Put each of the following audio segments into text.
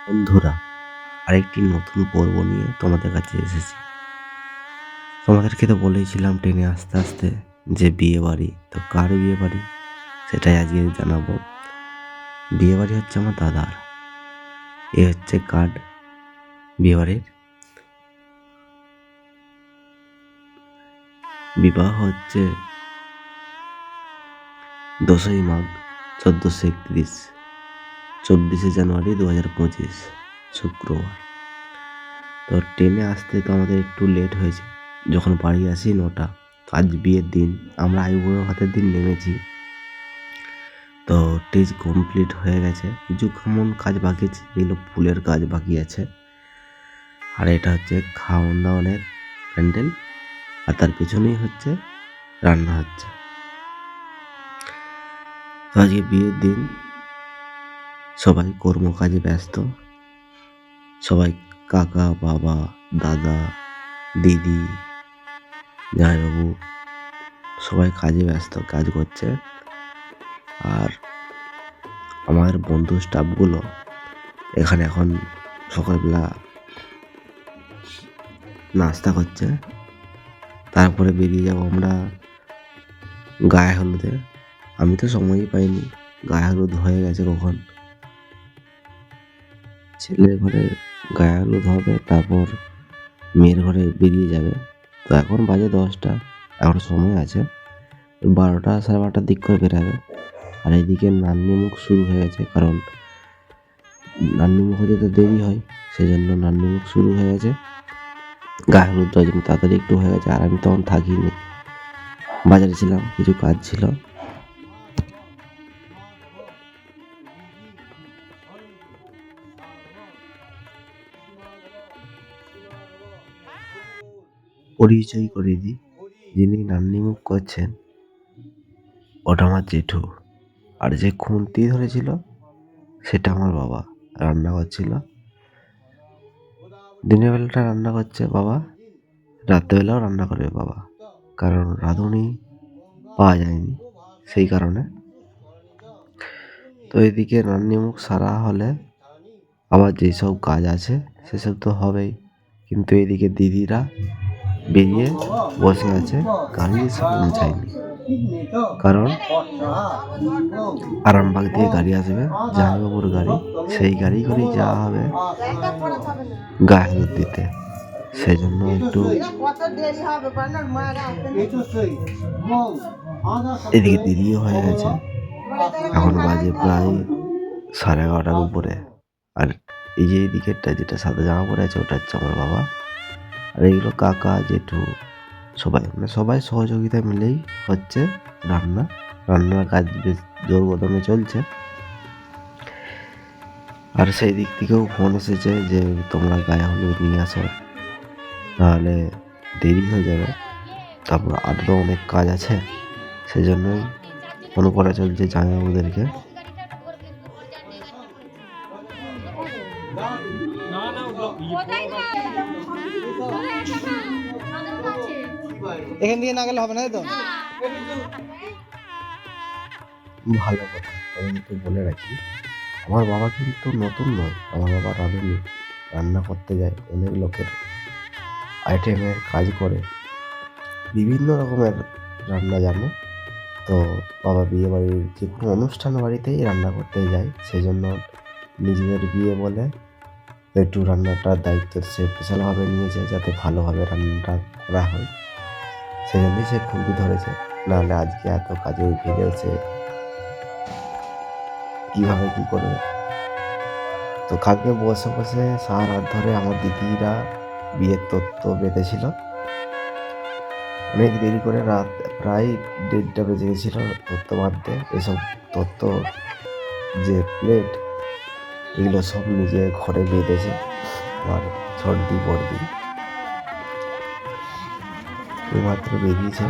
বন্ধুরা, আরেকটি নতুন পর্ব নিয়ে তোমাদের কাছে এসেছি। তোমাদেরকে তো বলেইছিলাম ট্রেনে আস্তে আস্তে যে বিয়ে বাড়ি, তো কার বিয়ে বাড়ি সেটাই আজকে জানাবো। বিয়ে বাড়ি হচ্ছে আমার দাদার। এ হচ্ছে কার্ড বিয়ে বাড়ির। বিবাহ হচ্ছে 10ই মাঘ 1431, 24শে জানুয়ারি 2025 শুক্রবার। তো ট্রেনে আসতে তো আমাদের একটু লেট হয়েছে। যখন বাড়ি আসি 9টা। আজ বিয়ের দিন, আমরা আইবুড়ো ভাতের দিন নেমেছি। তো স্টেজ কমপ্লিট হয়ে গেছে, কিছু কেমন কাজ বাকি আছে, যেগুলো ফুলের কাজ বাকি আছে। আর এটা হচ্ছে খাওয়ান দাওয়ানের প্যান্ডেল, আর তার পেছনেই হচ্ছে রান্না হচ্ছে। তো আজকে বিয়ের দিন, সবাই কর্মকাজে ব্যস্ত। সবাই কাকা, বাবা, দাদা, দিদি, জামাইবাবু সবাই কাজে ব্যস্ত, কাজ করছে। আর আমাদের বন্ধু স্টাফগুলো এখানে এখন সকালবেলা নাস্তা করছে। তারপরে বেরিয়ে যাবো আমরা গায়ে হলুদে। আমি তো সময়ই পাইনি, গায়ে হলুদ হয়ে গেছে কখন। ছেলের ঘরে গায়ে হলুদ হবে, তারপর মেয়ের ঘরে বেরিয়ে যাবে। তো এখন বাজে 10টা, এখন সময় আছে। 12টা 12:30 দিক করে বেরাবে। আর এইদিকে নান্নিমুখ শুরু হয়ে গেছে, কারণ নান্নিমুখ হতে তো দেরি হয়, সেই জন্য নান্নিমুখ শুরু হয়ে গেছে। গায়ে হলুদ দেওয়ার জন্য তাড়াতাড়ি একটু হয়ে গেছে। আর আমি তখন থাকিনি, বাজারে ছিলাম, কিছু কাজ ছিল। পরিচয় করে দিই, যিনি নান্নিমুখ করছেন ওটা আমার জেঠু। আর যে খুন্তি ধরেছিল সেটা আমার বাবা, রান্না করছিল। দিনের বেলাটা রান্না করছে বাবা, রাত্রেবেলাও রান্না করবে বাবা, কারণ রাঁধুনি পাওয়া যায়নি, সেই কারণে। তো এদিকে রান্নিমুখ সারা হলে আবার যেসব কাজ আছে সেসব তো হবেই। কিন্তু এদিকে দিদিরা বেরিয়ে বসে আছে, গাড়ি এসে পৌঁছায়নি। কারণ আরামবাগ দিয়ে গাড়ি আসবে, জামাইবাবুর গাড়ি, সেই গাড়ি করেই যাওয়া হবে গায়ে হলুদ দিতে। সেই জন্য একটু এদিকে দেরিও হয়ে গেছে। এখন বাজে প্রায় 11:30 উপরে। আর এই যে এদিকেরটা যেটা সাদা জামা পরে আছে ওটা হচ্ছে আমার বাবা। আর এইগুলো কাকা, জেঠু, সবাই, মানে সবাই সহযোগিতা মিলেই হচ্ছে রান্নার কাজ বেশ জোর কদমে চলছে। আর সেই দিক থেকেও ফোন এসেছে যে তোমরা গায়ে হলুদ নিয়ে আসো, নাহলে দেরি হয়ে যাবে। তারপর আরও অনেক কাজ আছে, সেই জন্যই ফোন করা চলছে জামাইবাবুদেরকে। এখান দিয়ে না গেলে হবে না, তাই তো? ভালো কথা, আমি একটু বলে রাখি, আমার বাবা কিন্তু নতুন নয়, আমার বাবা রাঁধুনি, রান্না করতে যায়, অনেক লোকের আইটেমের কাজ করে, বিভিন্ন রকমের রান্না জানে। তো বাবা বিয়ে বাড়ির যে কোনো অনুষ্ঠান বাড়িতেই রান্না করতে যায়, সেই জন্য নিজেদের বিয়ে বলে একটু রান্নাটার দায়িত্ব সে স্পেশালভাবে নিয়েছে, যাতে ভালোভাবে রান্নাটা করা হয়। সেই জন্যই সে খুন্তি ধরেছে, নাহলে আজকে এত কাজে ভিড়ে সে কীভাবে কী করবে। তো কালকে বসে বসে সারা রাত ধরে আমার দিদিরা বিয়ের তত্ত্ব বেঁধেছিল, অনেক দেরি করে, রাত প্রায় 1:30টা বেজে গেছিল তত্ত্ব বাঁধতে। এসব তত্ত্ব, যে প্লেট, এগুলো সব নিজে ঘরে বেঁধেছে আমার ছর্দি বর্দি, এইমাত্র বেরিয়েছে।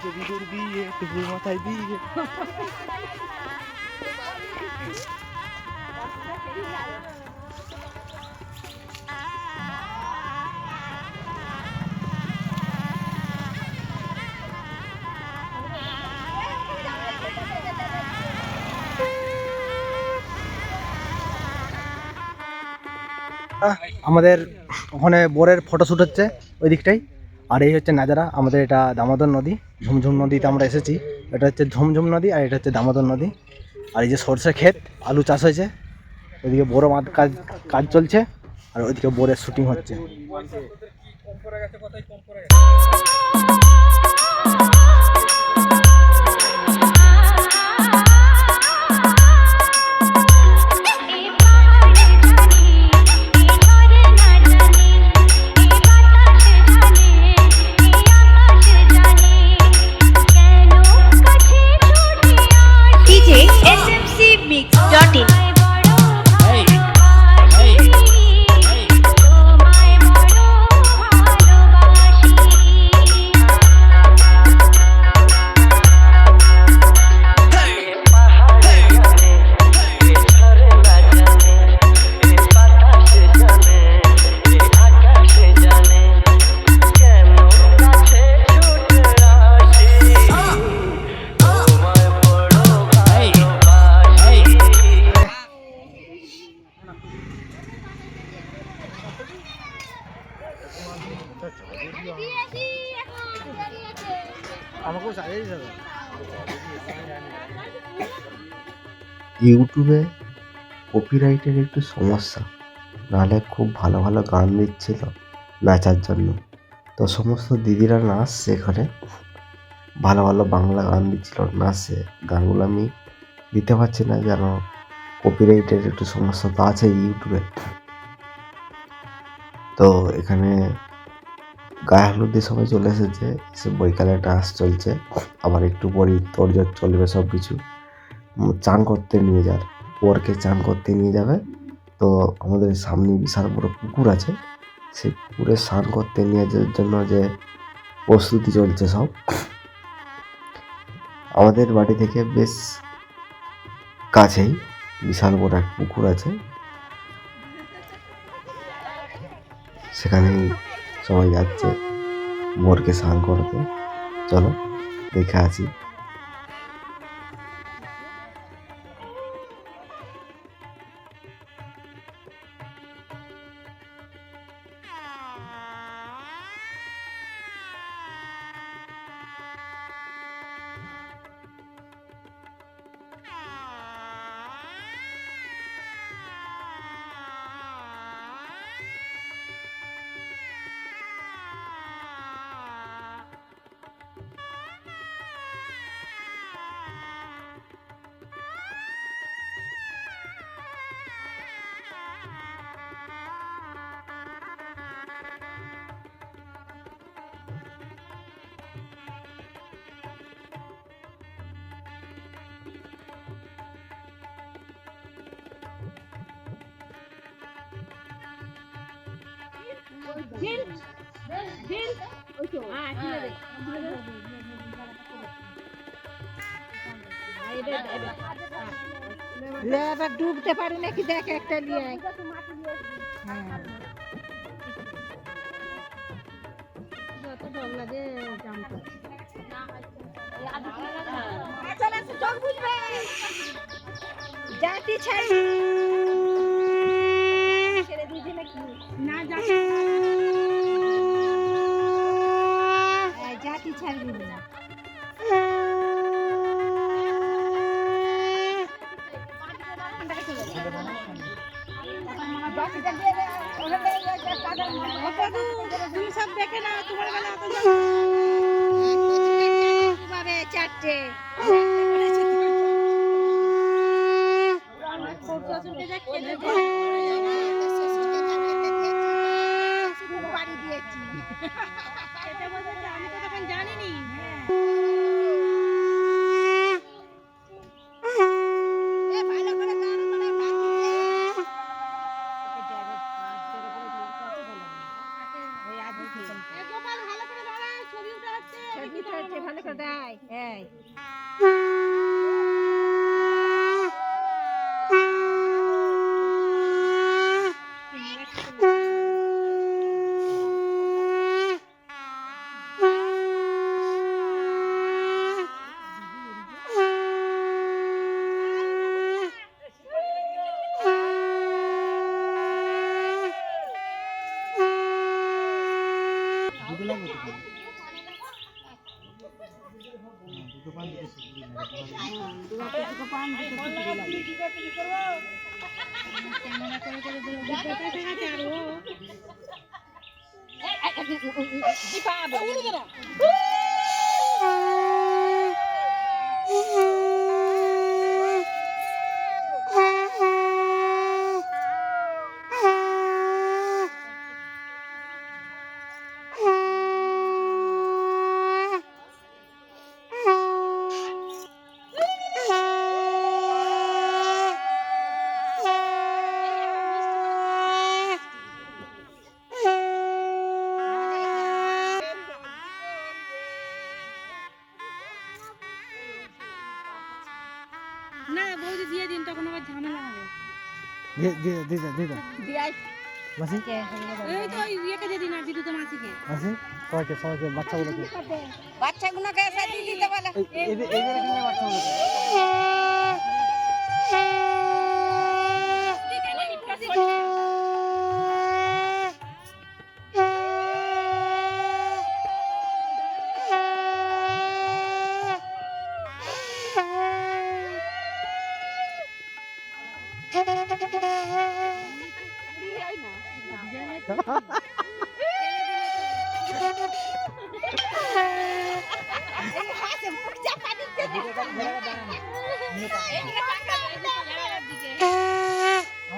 বিদুর বিয়ে টুকুর মাথায় বিয়ে। আমাদের ওখানে বোরের ফটোশ্যুট হচ্ছে ওই দিকটাই। আর এই হচ্ছে নাজারা, আমাদের এটা দামোদর নদী, ঝুমঝুম নদীতে আমরা এসেছি। এটা হচ্ছে ঝুমঝুম নদী আর এটা হচ্ছে দামোদর নদী। আর এই যে সরষে ক্ষেত, আলু চাষ হয়েছে, ওইদিকে বড় মাঠ কাজ কাজ চলছে, আর ওইদিকে বোরের শুটিং হচ্ছে। smc.in ইউটিউবে কপিরাইটের একটু সমস্যা, নাহলে খুব ভালো ভালো গান দিচ্ছিল নাচার জন্য। তো সমস্ত দিদিরা নাচছে এখানে, ভালো ভালো বাংলা গান দিচ্ছিল, নাচছে। গানগুলো আমি দিতে পারছি না, যেন কপিরাইটের একটু সমস্যা তো আছে ইউটিউবে। তো এখানে গায়ে হলুদে সবাই চলে এসেছে, এসে বৈকালে ডান্স চলছে, আবার একটু পরেই তোড়জোড় চলবে সব কিছু। চান করতে নিয়ে যার বরকে চান করতে নিয়ে যাবে। তো আমাদের সামনে বিশাল বড় পুকুর আছে, সেই পুকুরে স্নান করতে নিয়ে যাওয়ার জন্য যে প্রস্তুতি চলছে সব। আমাদের বাড়ি থেকে বেশ কাছেই বিশাল বড় এক পুকুর আছে, সেখানেই সবাই যাচ্ছে বরকে স্নান করতে। চলো দেখে আসি। এবার ডুবতে পারি নাকি দেখ একটা নিয়ে যত ডগলা দিয়ে জাম করছে জাতি ছাড়ি না জাতি ছাড়বি না দেখে না তোমার বেলা চারটে বাড়ি দিয়েছি আমি তো তখন জানিনি দিতে হচ্ছে ভালো করে দেয় এই ক্যামেরা করে করে দিল বিদ্যুৎ আছে আর ও না বৌদি দিয়ে দিন তখন আবার ঝামেলা হবে দিয়াই মাসি এই তো ইয়েকে দিয়ে দিন আর বিদ্যুৎ মাসিকে মাসি সবাইকে বাচ্চাগুলোকে বাচ্চাগুলোকে এসে দিয়ে দিতে বলে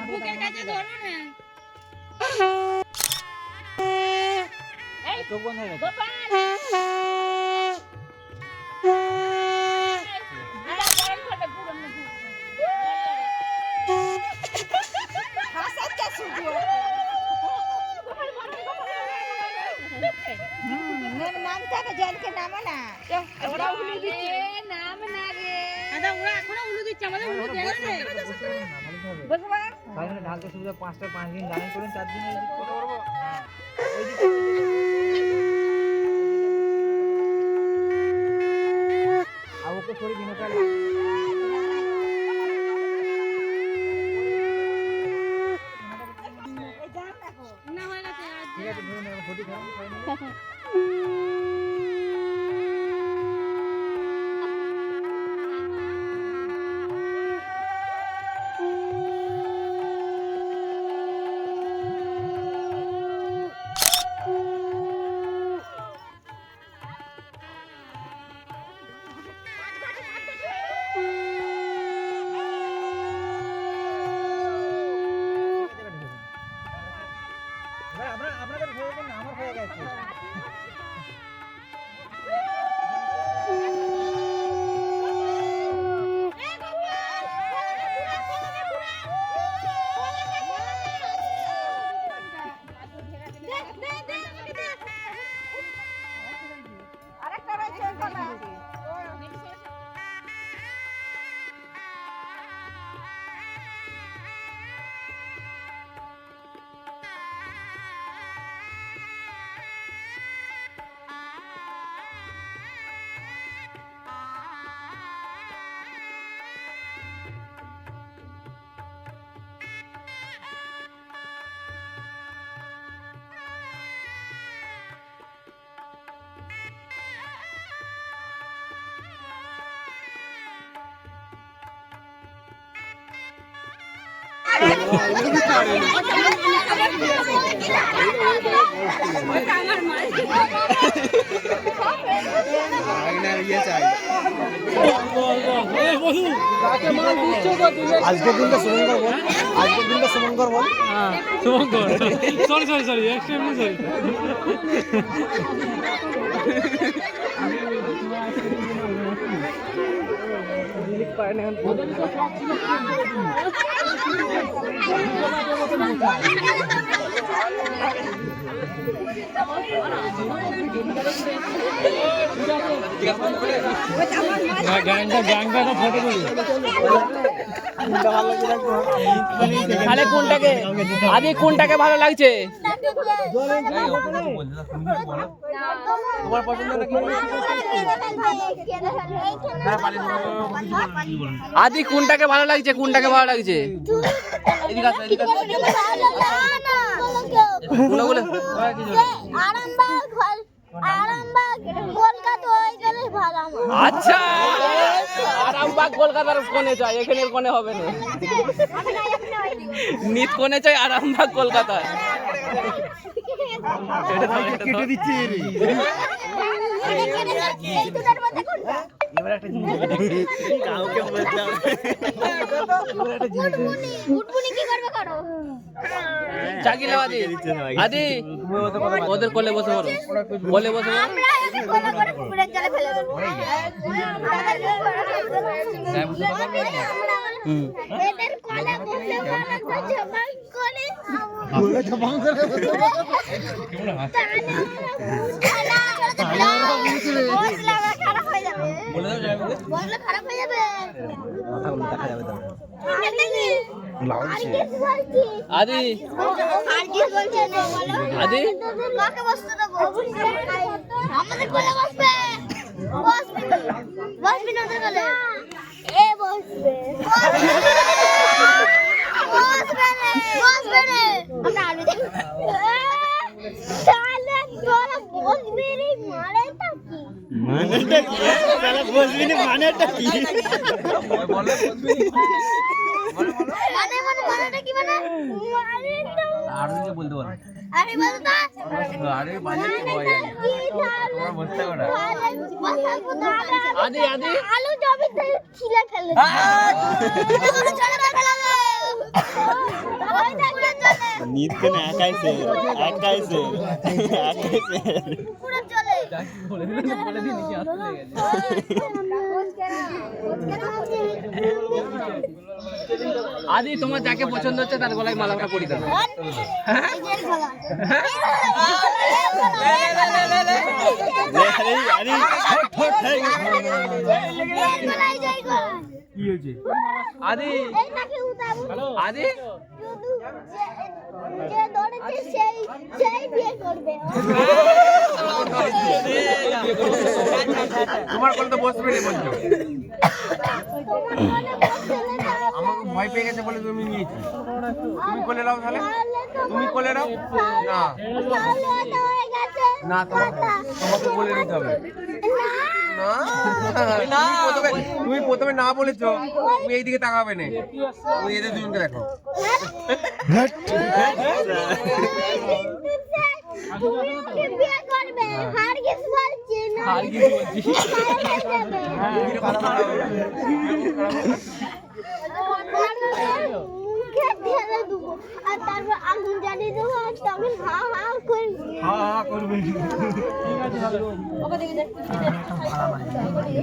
বুকের কাছে ধরো না চোখ বন্ধ হয়ে গেছে গোপাল নাম থাকে জলকে নামা না ওরা উলু দিচ্ছে নাম না রে দাদা ওরা এখনো উলু দিচ্ছে আমাদের উলু দেয় না বুঝবা তাহলে ঢালতে সুবিধা 5টা 5 দিন জানেন করুন 4 দিন এদিক করতে পারবো আর ওকে সরি দিনটা না হয়ে গেছে আজ ঠিক আছে ধরুন ফটো খাও আপনাদের হয়ে গেছে আমার হয়ে গেছে আরেকটা রয়েছে ওখানে আজকের দিনটা শুভঙ্কর বল আজকের দিনটা শুভঙ্কর বল শুভঙ্কর সরি এক্সট্রিমলি সরি পারে গ্যাংটা তো ফটো তুলি। তাহলে কোনটাকে আদি কোনটাকে ভালো লাগছে? তোমার পছন্দ নাকি? আদি কোনটাকে ভালো লাগছে? কোনটাকে ভালো লাগছে? এদিকে আসো, এদিকে আসো। কোনগুলো? আচ্ছা, আরামবাগ কলকাতার কোণে চাই, এখানের কোণে হবে না। নিত কোণে চাই, আরামবাগ কলকাতায়। কেটে দিচ্ছি চাকিলা আদি আদি ওদের কোলে বসে পড়ো, কোলে বসে পড়ো। খারাপ হয়ে যাবে। আদি আদি কাকে বসতে দেবো? আমাদের কোলে বসবে। বসবি না ওদের কোলে। এ বসবে। বসবে রে। আমরা আলু দেখব। তাহলে তোরা বসবি রে, মানেটা কি? মানেটা কি? তাহলে বসবি না, মানেটা কি? মানেটা কি মানে? আরো বলতে পারো। আরে বল তো। আরে বাজে তোমার বসতে পারো। আদি আদি আলু জমিতে ছিলে ফেলে। নিত কেন একাইছে পুরো চলে। আদি তোমার যাকে পছন্দ হচ্ছে তার গলায় মালাটা পরিয়ে দাও। কি হয়েছে? আদি আদি যে ধরেছে সেই বিয়ে করবে। তোমার কোলে তো বসবে না বলছো। আমাকে ভয় পেয়ে গেছে বলে তুমি নিয়েছি। তুমি কোলে নাও তাহলে। তুমি কোলে নাও। না না, তোমাকে কোলে নিতে হবে। না, তুমি প্রথমে না বলেছো। তুমি এইদিকে তাকাবে না। তুমি এদের দুজনকে দেখো। বিয়ে করবে। হারগিজ বলছি না। হারগিজ বলছি। মুখে ঢেলে দেবো আর তারপর আগুন জ্বালিয়ে দেবো আর তখন হা হা করবি।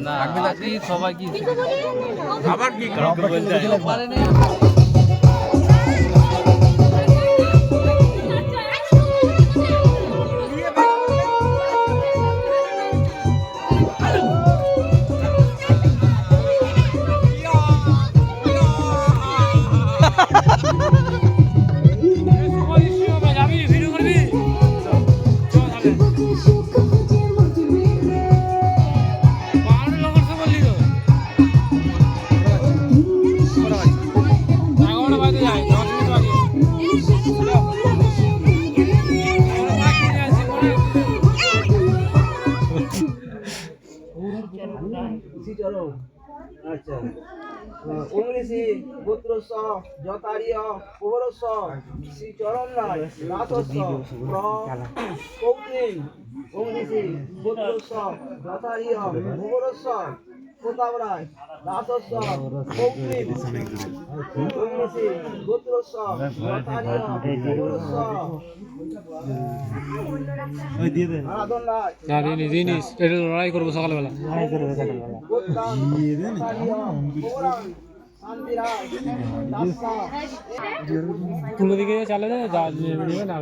না আদি সবাই কি আবার কি পারে না। আচ্ছা, উংলিশি গোত্রস্ব যতারিয় পৌরস্ব শ্রীচরণ রায় রাতস্ব কৌতিক উংলিশি গোত্রস্ব যতারিয় পৌরস্ব প্রতাপ রায় রাতস্ব কৌতিক উংলিশি গোত্রস্ব যতারিয় পৌরস্ব আরাধন রায় জিনিস এটা লড়াই করবো সকালবেলা। কোনো দিকে চালে যায় না।